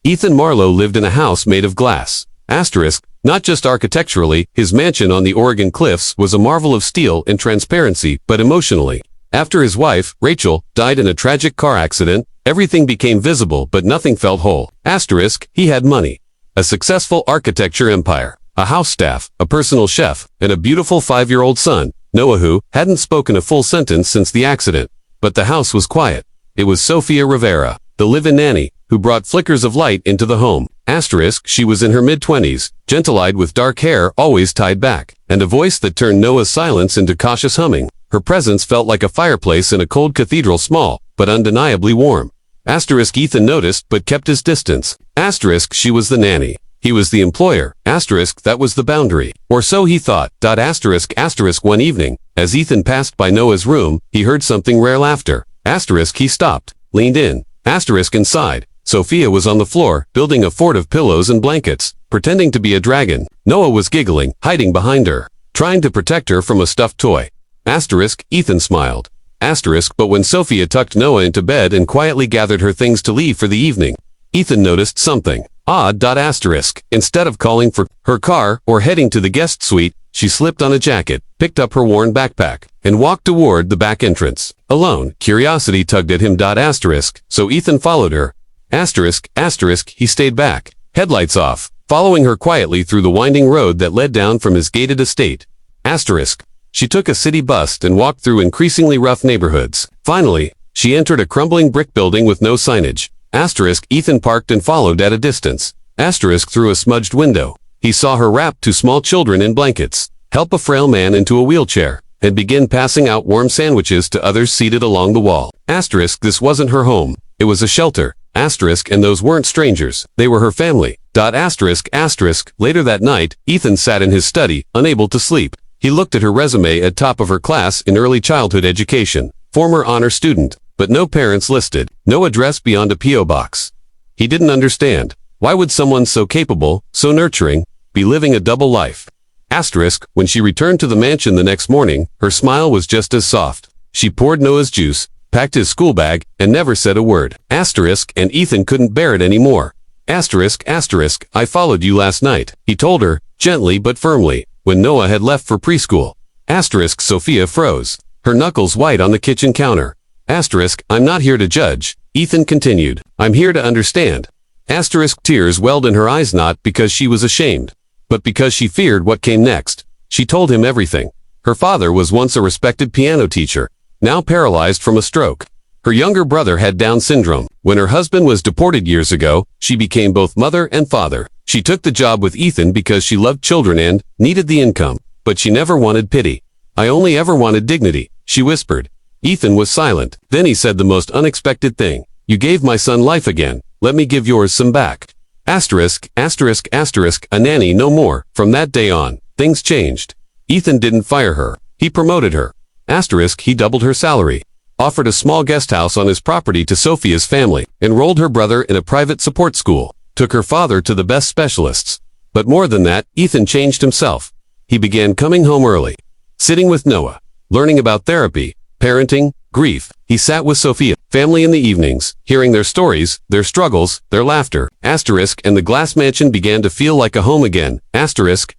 Ethan Marlowe lived in a house made of glass. Asterisk, not just architecturally, his mansion on the Oregon cliffs was a marvel of steel and transparency, but emotionally. After his wife, Rachel, died in a tragic car accident, everything became visible but nothing felt whole. Asterisk, he had money. A successful architecture empire, a house staff, a personal chef, and a beautiful 5-year-old son, Noah, who hadn't spoken a full sentence since the accident. But the house was quiet. It was Sofia Rivera, the live-in nanny, who brought flickers of light into the home. Asterisk, she was in her mid-20s, gentle-eyed with dark hair always tied back, and a voice that turned Noah's silence into cautious humming. Her presence felt like a fireplace in a cold cathedral, small, but undeniably warm. Asterisk, Ethan noticed but kept his distance. Asterisk, she was the nanny. He was the employer. Asterisk, that was the boundary. Or so he thought. Asterisk, one evening, as Ethan passed by Noah's room, he heard something rare laughter. Asterisk, he stopped, leaned in. Asterisk, inside, Sofia was on the floor, building a fort of pillows and blankets, pretending to be a dragon. Noah was giggling, hiding behind her, trying to protect her from a stuffed toy. Asterisk, Ethan smiled. Asterisk, but when Sofia tucked Noah into bed and quietly gathered her things to leave for the evening, Ethan noticed something odd. Asterisk, instead of calling for her car or heading to the guest suite, she slipped on a jacket, picked up her worn backpack, and walked toward the back entrance. Alone, curiosity tugged at him. Asterisk, so Ethan followed her. Asterisk, he stayed back, headlights off, following her quietly through the winding road that led down from his gated estate. Asterisk, she took a city bus and walked through increasingly rough neighborhoods. Finally, she entered a crumbling brick building with no signage. Asterisk, Ethan parked and followed at a distance. Asterisk, through a smudged window, he saw her wrap 2 small children in blankets, help a frail man into a wheelchair, and begin passing out warm sandwiches to others seated along the wall. Asterisk, this wasn't her home. It was a shelter. Asterisk, and those weren't strangers. They were her family. Asterisk, later that night, Ethan sat in his study, unable to sleep. He looked at her resume at top of her class in early childhood education. Former honor student, but no parents listed. No address beyond a P.O. box. He didn't understand. Why would someone so capable, so nurturing, be living a double life? Asterisk, when she returned to the mansion the next morning, her smile was just as soft. She poured Noah's juice, packed his school bag, and never said a word. Asterisk, and Ethan couldn't bear it anymore. Asterisk, I followed you last night, he told her, gently but firmly, when Noah had left for preschool. Asterisk, Sofia froze, her knuckles white on the kitchen counter. Asterisk, I'm not here to judge, Ethan continued. I'm here to understand. Asterisk, tears welled in her eyes, not because she was ashamed, but because she feared what came next. She told him everything. Her father was once a respected piano teacher, now paralyzed from a stroke. Her younger brother had Down syndrome. When her husband was deported years ago, she became both mother and father. She took the job with Ethan because she loved children and needed the income, but she never wanted pity. I only ever wanted dignity, she whispered. Ethan was silent. Then he said the most unexpected thing. You gave my son life again. Let me give yours some back. Asterisk, a nanny no more. From that day on, things changed. Ethan didn't fire her. He promoted her. Asterisk, he doubled her salary, offered a small guest house on his property to Sofia's family, enrolled her brother in a private support school, took her father to the best specialists. But more than that, Ethan changed himself. He began coming home early, sitting with Noah, learning about therapy, parenting, grief. He sat with Sofia, family in the evenings, hearing their stories, their struggles, their laughter. Asterisk, and the glass mansion began to feel like a home again. Asterisk,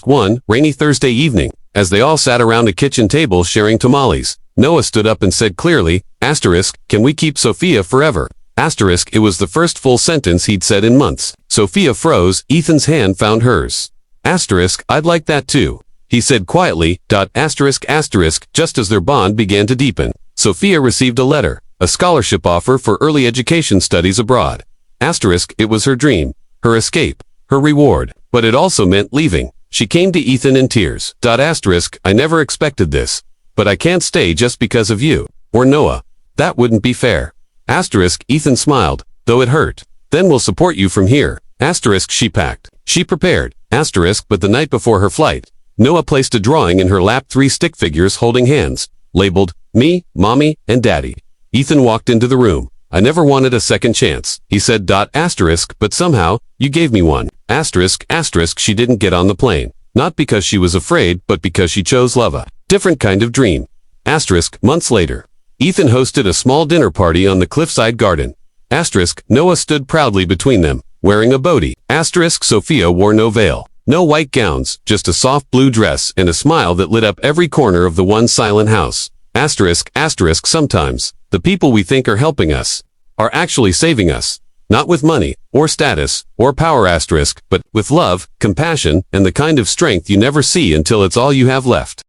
one rainy Thursday evening, as they all sat around a kitchen table sharing tamales, Noah stood up and said clearly, Asterisk, can we keep Sofia forever? Asterisk, it was the first full sentence he'd said in months. Sofia froze. Ethan's hand found hers. Asterisk, I'd like that too, he said quietly. Asterisk, just as their bond began to deepen, Sofia received a letter, a scholarship offer for early education studies abroad. Asterisk, it was her dream, her escape, her reward, but it also meant leaving. She came to Ethan in tears. Asterisk, I never expected this, but I can't stay just because of you, or Noah. That wouldn't be fair. Asterisk, Ethan smiled, though it hurt. Then we'll support you from here. Asterisk, she packed. She prepared. Asterisk, but the night before her flight, Noah placed a drawing in her lap, 3 stick figures holding hands, labeled, me, mommy, and daddy. Ethan walked into the room. I never wanted a second chance, he said. Asterisk, but somehow, you gave me one. Asterisk, she didn't get on the plane. Not because she was afraid, but because she chose love, a different kind of dream. Asterisk, months later, Ethan hosted a small dinner party on the cliffside garden. Noah stood proudly between them, wearing a bodhi. Sophia wore no veil. No white gowns, just a soft blue dress and a smile that lit up every corner of the one silent house. Sometimes, the people we think are helping us are actually saving us. Not with money, or status, or power but with love, compassion, and the kind of strength you never see until it's all you have left.